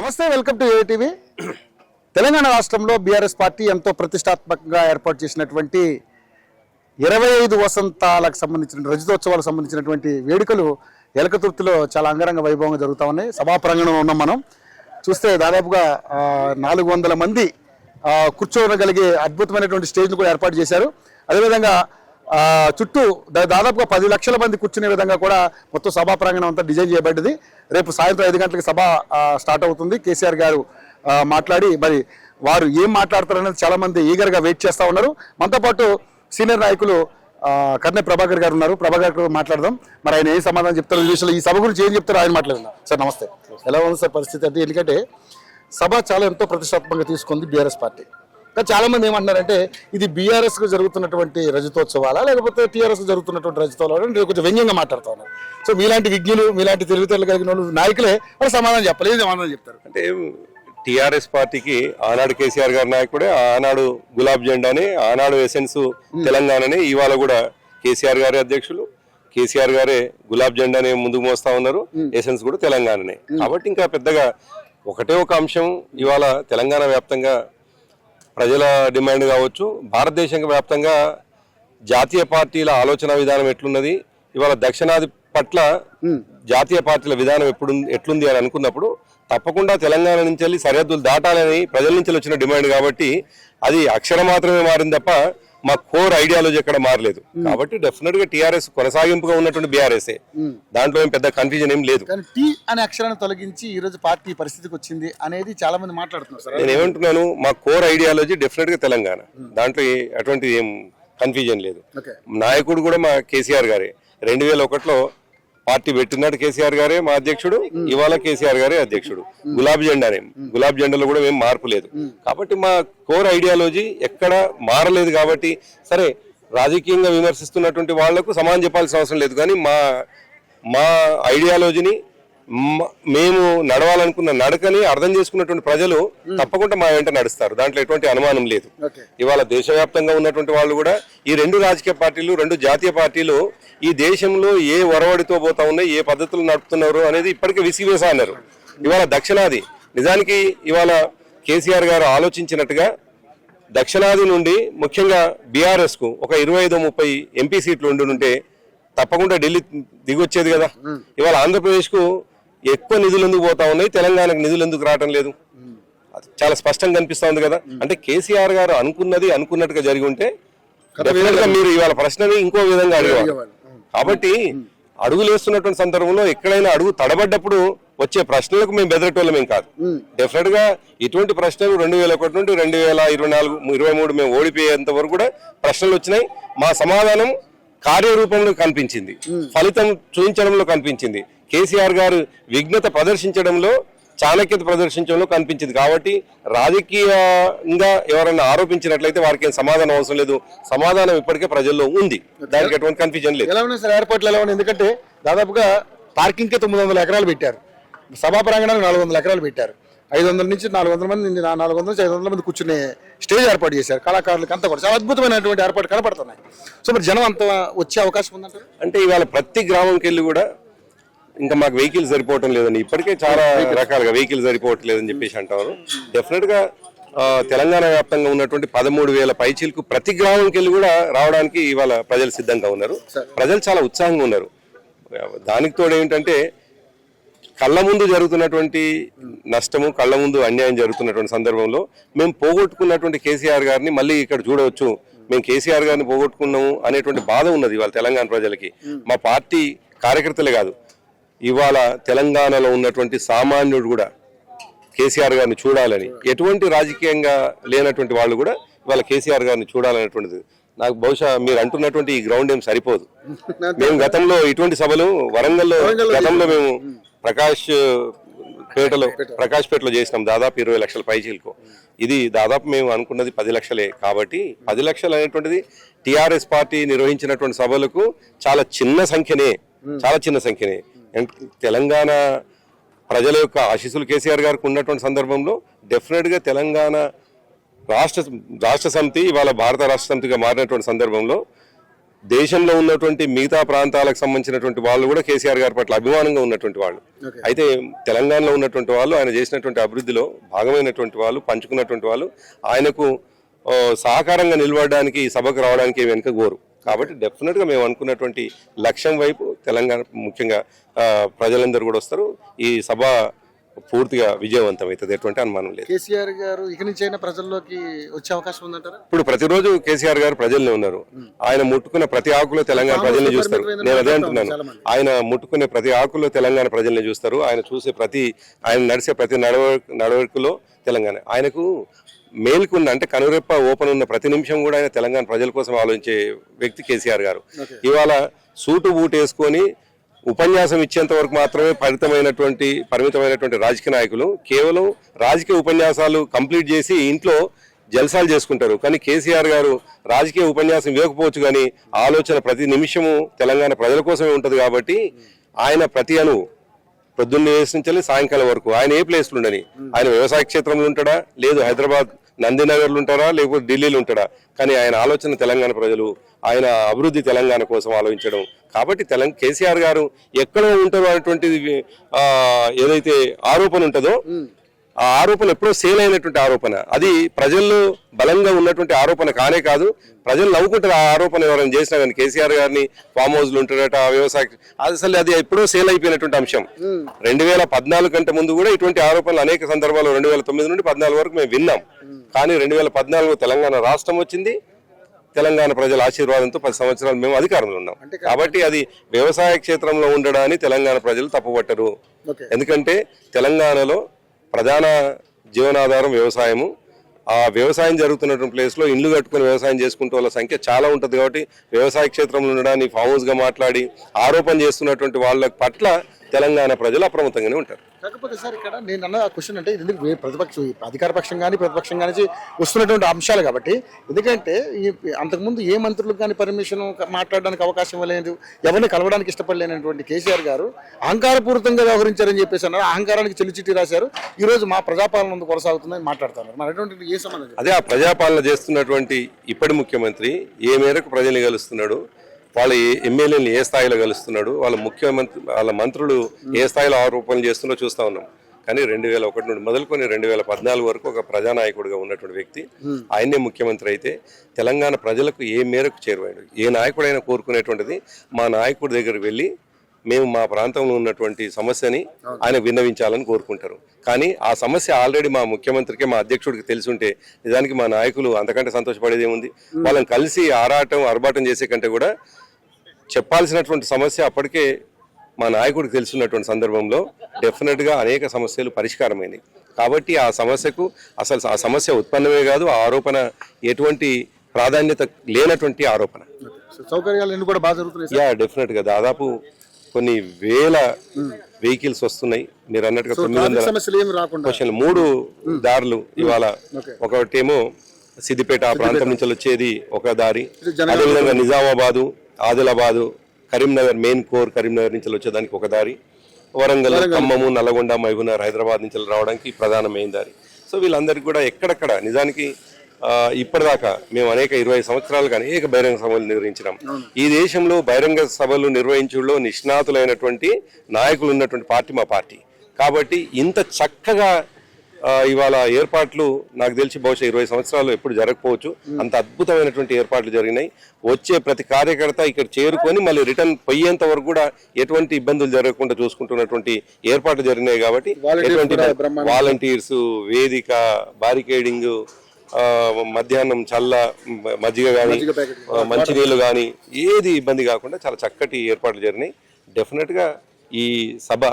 నమస్తే, welcome to ATV. Telangana రాష్ట్రంలో BRS party ఎంతో ప్రతిష్టాత్మకంగా ఏర్పాటు చేసినటువంటి 25 వసంతాలకు సంబంధించిన రజతోత్సవాలకు సంబంధించినటువంటి వేడుకలు ఎలకతుర్తిలో చాలా అంగరంగ వైభవంగా జరుగుతూ ఉన్నాయి. సభా ప్రాంగణంలో ఉన్నాం మనం. చూస్తే దాదాపుగా 400 మంది కూర్చోగలిగే అద్భుతమైనటువంటి స్టేజ్ను కూడా ఏర్పాటు చేశారు. అదేవిధంగా చుట్టూ దాదాపుగా 10 లక్షల మంది కూర్చునే విధంగా కూడా మొత్తం సభా ప్రాంగణం అంతా డిజైన్ చేయబడ్డది. రేపు సాయంత్రం 5 గంటలకు సభ స్టార్ట్ అవుతుంది. కేసీఆర్ గారు మాట్లాడి మరి వారు ఏం మాట్లాడతారనేది చాలా మంది ఈగర్గా వెయిట్ చేస్తూ ఉన్నారు. మనతో పాటు సీనియర్ నాయకులు కర్నె ప్రభాకర్ గారు ఉన్నారు. ప్రభాకర్ గారు మాట్లాడదాం. మరి ఆయన ఏం సమాధానం చెప్తారు, ఈ సభ గురించి ఏం చెప్తారో ఆయన మాట్లాడదాం. సార్ నమస్తే. ఎలా ఉంది సార్ పరిస్థితి? అంటే ఎందుకంటే సభ చాలా ఎంతో ప్రతిష్టాత్మకంగా తీసుకుంది బీఆర్ఎస్ పార్టీ. కానీ చాలా మంది ఏమంటున్నారంటే ఇది బీఆర్ఎస్ కు జరుగుతున్నటువంటి రజతోత్సవాలా లేకపోతే టీఆర్ఎస్ కు జరుగుతున్నటువంటి రజతోత్సవాలు కొంచెం వ్యంగ్యంగా మాట్లాడుతూ ఉన్నారు. సో మీలాంటి విజ్ఞులు, మీలాంటి తెలివితేటలు కలిగిన వాళ్ళు నాయకులే వాళ్ళు సమాధానం చెప్పాలి. ఏం సమాధానం చెప్తారు? అంటే టీఆర్ఎస్ పార్టీకి ఆనాడు కేసీఆర్ గారి నాయకుడే, ఆనాడు గులాబ్ జెండాని, ఆనాడు ఎసెన్స్ తెలంగాణని, ఇవాళ కూడా కేసీఆర్ గారి అధ్యక్షులు, కేసీఆర్ గారే గులాబ్ జెండాని ముందుకు మోస్తా ఉన్నారు, ఎసెన్స్ కూడా తెలంగాణనే. కాబట్టి ఇంకా పెద్దగా ఒకటే ఒక అంశం ఇవాళ తెలంగాణ వ్యాప్తంగా ప్రజల డిమాండ్ కావచ్చు, భారతదేశం వ్యాప్తంగా జాతీయ పార్టీల ఆలోచన విధానం ఎట్లున్నది, ఇవాళ దక్షిణాది పట్ల జాతీయ పార్టీల విధానం ఎట్లుంది అని అనుకున్నప్పుడు తప్పకుండా తెలంగాణ నుంచి వెళ్ళి సరిహద్దులు దాటాలని ప్రజల నుంచి వచ్చిన డిమాండ్. కాబట్టి అది అక్షరం మాత్రమే మారింది తప్ప మా కోర్ ఐడియాలజీ ఎక్కడ మారలేదు. కాబట్టి డెఫినెట్ గా టీఆర్ఎస్ కొనసాగింపుగా ఉన్నటువంటి బీఆర్ఎస్, దాంట్లో ఏం పెద్ద కన్ఫ్యూజన్ ఏం లేదు. టీ అనే అక్షరాన్ని తొలగించి ఈ రోజు పార్టీ పరిస్థితికి వచ్చింది అనేది చాలా మంది మాట్లాడుతున్నారు. నేను ఏమంటున్నాను, మా కోర్ ఐడియాలజీ డెఫినెట్ గా తెలంగాణ, దాంట్లో అటువంటి ఏం కన్ఫ్యూజన్ లేదు. నాయకుడు కూడా మా కేసీఆర్ గారే. 2001లో పార్టీ పెట్టినాడు కేసీఆర్ గారే మా అధ్యక్షుడు, ఇవాళ కేసీఆర్ గారే అధ్యక్షుడు. గులాబీ జెండానే, గులాబీ జెండాలో కూడా ఏం మార్పు లేదు. కాబట్టి మా కోర్ ఐడియాలజీ ఎక్కడ మారలేదు. కాబట్టి సరే, రాజకీయంగా విమర్శిస్తున్నటువంటి వాళ్లకు సమానం చెప్పాల్సిన అవసరం లేదు. కానీ మా ఐడియాలజీని, మేము నడవాలనుకున్న నడకని అర్థం చేసుకున్నటువంటి ప్రజలు తప్పకుండా మా వెంట నడుస్తారు, దాంట్లో ఎటువంటి అనుమానం లేదు. ఇవాళ దేశవ్యాప్తంగా ఉన్నటువంటి వాళ్ళు కూడా ఈ 2 రాజకీయ పార్టీలు, 2 జాతీయ పార్టీలు ఈ దేశంలో ఏ ఒరవడితో పోతా ఉన్నాయి, ఏ పద్ధతులు నడుపుతున్నారు అనేది ఇప్పటికే విసివేసా అన్నారు. ఇవాళ దక్షిణాది, నిజానికి ఇవాళ కేసీఆర్ గారు ఆలోచించినట్టుగా దక్షిణాది నుండి ముఖ్యంగా బీఆర్ఎస్ కు ఒక 25-30 ఎంపీ సీట్లు ఉంటే తప్పకుండా ఢిల్లీ దిగొచ్చేది కదా. ఇవాళ ఆంధ్రప్రదేశ్ కు ఎక్కువ నిధులు ఎందుకు పోతా ఉన్నాయి, తెలంగాణకు నిధులు ఎందుకు రావటం లేదు, చాలా స్పష్టంగా కనిపిస్తా ఉంది కదా. అంటే కేసీఆర్ గారు అనుకున్నది అనుకున్నట్టుగా జరిగి ఉంటే మీరు ఇవాళ ప్రశ్నని ఇంకో విధంగా అడిగేవారు. కాబట్టి అడుగులు వేస్తున్నటువంటి సందర్భంలో ఎక్కడైనా అడుగు తడబడ్డప్పుడు వచ్చే ప్రశ్నలకు మేము బెదరటోళ్ళమేం కాదు. డెఫినెట్ గా ఇటువంటి ప్రశ్నలు 2001 నుండి 2024-23 మేము ఓడిపోయేంత వరకు కూడా ప్రశ్నలు వచ్చినాయి. మా సమాధానం కార్యరూపంలో కనిపించింది, ఫలితం చూపించడంలో కనిపించింది, కేసీఆర్ గారు విఘ్నత ప్రదర్శించడంలో, చాణక్యత ప్రదర్శించడంలో కనిపించింది. కాబట్టి రాజకీయంగా ఎవరైనా ఆరోపించినట్లయితే వారికి ఏం సమాధానం అవసరం లేదు. సమాధానం ఇప్పటికే ప్రజల్లో ఉంది, దానికి ఎటువంటి కన్ఫ్యూజన్ లేదు. ఎలా ఉన్నాయి సార్ ఏర్పాట్లు? ఎలా ఉన్నాయి? ఎందుకంటే దాదాపుగా పార్కింగ్ కి 900 ఎకరాలు పెట్టారు, సభా ప్రాంగణానికి 400 ఎకరాలు పెట్టారు. 500 నుంచి 400 మంది, 400 నుంచి 500 మంది కూర్చునే స్టేజ్ ఏర్పాటు చేశారు. కళాకారులకు అంతా కూడా చాలా అద్భుతమైనటువంటి ఏర్పాటు కనపడుతున్నాయి. సో మరి జనం అంత వచ్చే అవకాశం ఉందంటారు? అంటే ఇవాళ ప్రతి గ్రామంకి వెళ్ళి కూడా ఇంకా మాకు వెహికల్ సరిపోవటం లేదని, ఇప్పటికే చాలా రకాలుగా వెహికల్ సరిపోవట్లేదని చెప్పేసి అంటారు. డెఫినెట్ గా తెలంగాణ వ్యాప్తంగా ఉన్నటువంటి 13,000 పైచీలకు ప్రతి గ్రామంకి వెళ్ళి కూడా రావడానికి ఇవాళ ప్రజలు సిద్ధంగా ఉన్నారు. ప్రజలు చాలా ఉత్సాహంగా ఉన్నారు. దానికి తోడు ఏంటంటే కళ్ళ ముందు జరుగుతున్నటువంటి నష్టము, కళ్ళ ముందు అన్యాయం జరుగుతున్నటువంటి సందర్భంలో మేము పోగొట్టుకున్నటువంటి కేసీఆర్ గారిని మళ్ళీ ఇక్కడ చూడవచ్చు, మేము కేసీఆర్ గారిని పోగొట్టుకున్నాము అనేటువంటి బాధ ఉన్నది ఇవాళ తెలంగాణ ప్రజలకి. మా పార్టీ కార్యకర్తలే కాదు, ఇవాళ తెలంగాణలో ఉన్నటువంటి సామాన్యుడు కూడా కేసీఆర్ గారిని చూడాలని, ఎటువంటి రాజకీయంగా లేనటువంటి వాళ్ళు కూడా ఇవాళ కేసీఆర్ గారిని చూడాలనేటువంటిది. నాకు బహుశా మీరు అంటున్నటువంటి ఈ గ్రౌండ్ ఏం సరిపోదు. మేము గతంలో ఇటువంటి సభలు వరంగల్లో గతంలో మేము ప్రకాష్ పేటలో చేసినాం, దాదాపు 20 లక్షల పైచీలకు. ఇది దాదాపు మేము అనుకున్నది 10 లక్షలే. కాబట్టి 10 లక్షలు అనేటువంటిది టీఆర్ఎస్ పార్టీ నిర్వహించినటువంటి సభలకు చాలా చిన్న సంఖ్యనే. తెలంగాణ ప్రజల యొక్క ఆశీస్సులు కేసీఆర్ గారికి ఉన్నటువంటి సందర్భంలో డెఫినెట్ గా తెలంగాణ రాష్ట్ర సమితి ఇవాళ భారత రాష్ట్ర సమితిగా మారినటువంటి సందర్భంలో దేశంలో ఉన్నటువంటి మిగతా ప్రాంతాలకు సంబంధించినటువంటి వాళ్ళు కూడా కేసీఆర్ గారి పట్ల అభిమానంగా ఉన్నటువంటి వాళ్ళు. అయితే తెలంగాణలో ఉన్నటువంటి వాళ్ళు ఆయన చేసినటువంటి అభివృద్ధిలో భాగమైనటువంటి వాళ్ళు, పంచుకున్నటువంటి వాళ్ళు ఆయనకు సహకారంగా నిలబడడానికి ఈ సభకు రావడానికి వెనుక గోరు. కాబట్టి డెఫినెట్గా మేము అనుకున్నటువంటి లక్ష్యం వైపు తెలంగాణ ముఖ్యంగా ప్రజలందరూ కూడా వస్తారు. ఈ సభ పూర్తిగా విజయవంతం అవుతుంది, ఎటువంటి అనుమానం లేదు. కేసీఆర్ గారు ఇక నుంచి అయినా ప్రజల్లోకి వచ్చే అవకాశం ఉందంటారా? ఇప్పుడు ప్రతిరోజు కేసీఆర్ గారు ప్రజల్ని ఉన్నారు. ఆయన ముట్టుకున్న ప్రతి ఆకులో తెలంగాణ ప్రజల్ని చూస్తారు. నేను అదే అంటున్నాను, ఆయన ముట్టుకునే ప్రతి ఆకులో తెలంగాణ ప్రజల్ని చూస్తారు. ఆయన చూసే ఆయన నడిచే ప్రతి నడవడికలో తెలంగాణ ఆయనకు మేల్కున్న, అంటే కనురెప్ప ఓపెన్ ఉన్న ప్రతి నిమిషం కూడా ఆయన తెలంగాణ ప్రజల కోసం ఆలోచించే వ్యక్తి కేసీఆర్ గారు. ఇవాళ సూటు బూటు వేసుకొని ఉపన్యాసం ఇచ్చేంత వరకు మాత్రమే పరిమితమైనటువంటి రాజకీయ నాయకులు కేవలం రాజకీయ ఉపన్యాసాలు కంప్లీట్ చేసి ఇంట్లో జల్సాలు చేసుకుంటారు. కానీ కేసీఆర్ గారు రాజకీయ ఉపన్యాసం ఇవ్వకపోవచ్చు, కానీ ఆలోచన ప్రతి నిమిషము తెలంగాణ ప్రజల కోసమే ఉంటుంది. కాబట్టి ఆయన ప్రతి అణువు పొద్దున్న నుంచి సాయంకాలం వరకు ఆయన ఏ ప్లేస్లు ఉండని, ఆయన వ్యవసాయ క్షేత్రంలో ఉంటాడా, లేదు హైదరాబాద్ నందినగర్లు ఉంటారా, లేకపోతే ఢిల్లీలో ఉంటాడా, కానీ ఆయన ఆలోచన తెలంగాణ ప్రజలు, ఆయన అభివృద్ధి తెలంగాణ కోసం ఆలోచించడం. కాబట్టి కేసీఆర్ గారు ఎక్కడో ఉంటారో అనేటువంటిది ఏదైతే ఆరోపణ ఉంటుందో ఆ ఆరోపణ ఎప్పుడో సేల్ అయినటువంటి ఆరోపణ, అది ప్రజల్లో బలంగా ఉన్నటువంటి ఆరోపణ కానే కాదు. ప్రజలు నవ్వుకుంటారు ఆ ఆరోపణ ఎవరైనా చేసినా కానీ. కేసీఆర్ గారిని ఫామ్ హౌస్లు ఉంటారట, వ్యవసాయ, అసలు అది ఎప్పుడో సేల్ అయిపోయినటువంటి అంశం. 2014 కంటే ముందు కూడా ఇటువంటి ఆరోపణలు అనేక సందర్భాలు 2009 నుండి 14 వరకు మేము విన్నాం. కానీ 2014 తెలంగాణ రాష్ట్రం వచ్చింది, తెలంగాణ ప్రజల ఆశీర్వాదంతో 10 సంవత్సరాలు మేము అధికారంలో ఉన్నాం. కాబట్టి అది వ్యవసాయ క్షేత్రంలో ఉండడాన్ని తెలంగాణ ప్రజలు తప్పుపట్టరు. ఎందుకంటే తెలంగాణలో ప్రధాన జీవనాధారం వ్యవసాయము. ఆ వ్యవసాయం జరుగుతున్నటువంటి ప్లేస్లో ఇండ్లు కట్టుకుని వ్యవసాయం చేసుకుంటే వాళ్ళ సంఖ్య చాలా ఉంటుంది. కాబట్టి వ్యవసాయ క్షేత్రంలో ఉండడాన్ని ఫామ్ హౌస్గా మాట్లాడి ఆరోపణ చేస్తున్నటువంటి వాళ్ళ పట్ల తెలంగాణ ప్రజలు అప్రమత్తంగానే ఉంటారు. కాకపోతే సార్ ఇక్కడ నేను అన్న క్వశ్చన్ అంటే ఇది అధికార పక్షం కానీ ప్రతిపక్షం కానీ వస్తున్నటువంటి అంశాలు కాబట్టి, ఎందుకంటే అంతకుముందు ఏ మంత్రులకు కానీ పర్మిషన్ మాట్లాడడానికి అవకాశం లేదు, ఎవరిని కలవడానికి ఇష్టపడలేనటువంటి కేసీఆర్ గారు అహంకారపూరితంగా వ్యవహరించారని చెప్పేసి అన్నారు. అహంకారానికి చెల్లిచిట్టి రాశారు. ఈ రోజు మా ప్రజాపాలన కొనసాగుతుందని మాట్లాడుతున్నారు. మరి అటువంటి ఏ సంబంధం? అదే ఆ ప్రజాపాలన చేస్తున్నటువంటి ఇప్పటి ముఖ్యమంత్రి ఏ మేరకు ప్రజల్ని కలుస్తున్నాడు, వాళ్ళ ఎమ్మెల్యేలు ఏ స్థాయిలో కలుస్తున్నాడు, వాళ్ళ మంత్రులు ఏ స్థాయిలో ఆరోపణలు చేస్తున్నారో చూస్తూ ఉన్నాం. కానీ 2001 నుండి మొదలుకొని 2014 వరకు ఒక ప్రజానాయకుడిగా ఉన్నటువంటి వ్యక్తి ఆయనే ముఖ్యమంత్రి అయితే తెలంగాణ ప్రజలకు ఏ మేరకు చేరువైండు. ఏ నాయకుడైనా కోరుకునేటువంటిది మా నాయకుడి దగ్గరికి వెళ్ళి మేము మా ప్రాంతంలో ఉన్నటువంటి సమస్యని ఆయన విన్నవించాలని కోరుకుంటారు. కానీ ఆ సమస్య ఆల్రెడీ మా ముఖ్యమంత్రికి, మా అధ్యక్షుడికి తెలిసి ఉంటే నిజానికి మా నాయకులు అంతకంటే సంతోషపడేది ఏముంది. వాళ్ళని కలిసి ఆర్భాటం చేసే కంటే కూడా చెప్పాల్సినటువంటి సమస్య అప్పటికే మా నాయకుడికి తెలుసున్నటువంటి సందర్భంలో డెఫినెట్గా అనేక సమస్యలు పరిష్కారమైనవి. కాబట్టి ఆ సమస్యకు అసలు ఆ సమస్య ఉత్పన్నమే కాదు, ఆ ఆరోపణ ఎటువంటి ప్రాధాన్యత లేనటువంటి ఆరోపణ. సౌకర్యాలు కూడా బాగా జరుగుతున్నాయి. డెఫినెట్గా దాదాపు కొన్ని వేల వెహికల్స్ వస్తున్నాయి. మీరు అన్నట్టుగా 900 3 దారులు ఇవాళ. ఒకటేమో సిద్దిపేట ఆ ప్రాంతం నుంచి వచ్చేది ఒక దారి, అదేవిధంగా నిజామాబాదు, ఆదిలాబాదు, కరీంనగర్ మెయిన్ కోర్ కరీంనగర్ నుంచి వచ్చేదానికి ఒక దారి, వరంగల్, ఖమ్మము, నల్గొండ, మహబూబ్నగర్, హైదరాబాద్ నుంచి రావడానికి ప్రధానమైన దారి. సో వీళ్ళందరికీ కూడా ఎక్కడెక్కడ నిజానికి ఇప్పటిదాకా మేము అనేక 20 సంవత్సరాలుగా అనేక బహిరంగ సభలు నిర్వహించినాం. ఈ దేశంలో బహిరంగ సభలు నిర్వహించడంలో నిష్ణాతులైనటువంటి నాయకులు ఉన్నటువంటి పార్టీ మా పార్టీ. కాబట్టి ఇంత చక్కగా ఇవాళ ఏర్పాట్లు నాకు తెలిసి బహుశా 20 సంవత్సరాలు ఎప్పుడు జరగకపోవచ్చు. అంత అద్భుతమైనటువంటి ఏర్పాట్లు జరిగినాయి. వచ్చే ప్రతి కార్యకర్త ఇక్కడ చేరుకొని మళ్ళీ రిటర్న్ పోయేంత వరకు కూడా ఎటువంటి ఇబ్బందులు జరగకుండా చూసుకుంటున్నటువంటి ఏర్పాట్లు జరిగినాయి. కాబట్టి ఎటువంటి వాలంటీర్స్, వేదిక, బారికేడింగ్, మధ్యాహ్నం చల్ల మజ్జిగ కానీ మంచినీళ్ళు కానీ ఏది ఇబ్బంది కాకుండా చాలా చక్కటి ఏర్పాట్లు జరిగినాయి. డెఫినెట్గా ఈ సభ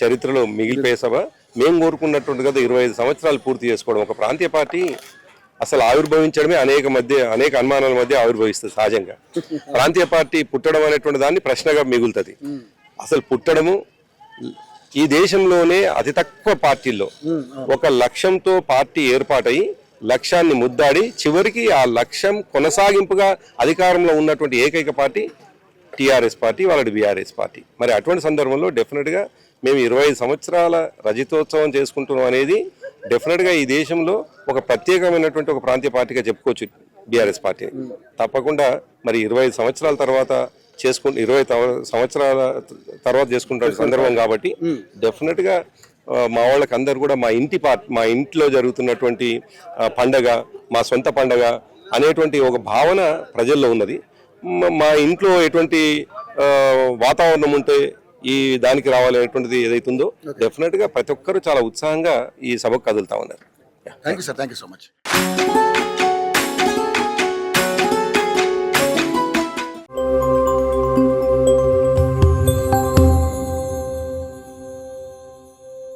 చరిత్రలో మిగిలిపోయే సభ. మేము కోరుకున్నటువంటి కదా 25 సంవత్సరాలు పూర్తి చేసుకోవడం. ఒక ప్రాంతీయ పార్టీ అసలు ఆవిర్భవించడమే అనేక అనుమానాల మధ్య ఆవిర్భవిస్తుంది. సహజంగా ప్రాంతీయ పార్టీ పుట్టడం అనేటువంటి దాన్ని ప్రశ్నగా మిగులుతుంది. అసలు పుట్టడము ఈ దేశంలోనే అతి తక్కువ పార్టీల్లో ఒక లక్ష్యంతో పార్టీ ఏర్పాటై లక్ష్యాన్ని ముద్దాడి చివరికి ఆ లక్ష్యం కొనసాగింపుగా అధికారంలో ఉన్నటువంటి ఏకైక పార్టీ టీఆర్ఎస్ పార్టీ, వాళ్ళది బీఆర్ఎస్ పార్టీ. మరి అటువంటి సందర్భంలో డెఫినెట్గా మేము 25 సంవత్సరాల రజతోత్సవం చేసుకుంటున్నాం అనేది డెఫినెట్గా ఈ దేశంలో ఒక ప్రత్యేకమైనటువంటి ఒక ప్రాంతీయ పార్టీగా చెప్పుకోవచ్చు బీఆర్ఎస్ పార్టీ. తప్పకుండా మరి 25 సంవత్సరాల తర్వాత 20 సంవత్సరాల తర్వాత చేసుకుంటున్న సందర్భం కాబట్టి డెఫినెట్ గా మా వాళ్ళకి అందరు కూడా మా ఇంట్లో జరుగుతున్నటువంటి పండగ మా సొంత పండగ అనేటువంటి ఒక భావన ప్రజల్లో ఉన్నది. మా ఇంట్లో ఎటువంటి వాతావరణం ఉంటే ఈ దానికి రావాలనేటువంటిది ఏదైతుందో డెఫినెట్ గా ప్రతి ఒక్కరు చాలా ఉత్సాహంగా ఈ సభకు కదులుతా ఉన్నారు. Thank you sir, thank you so much.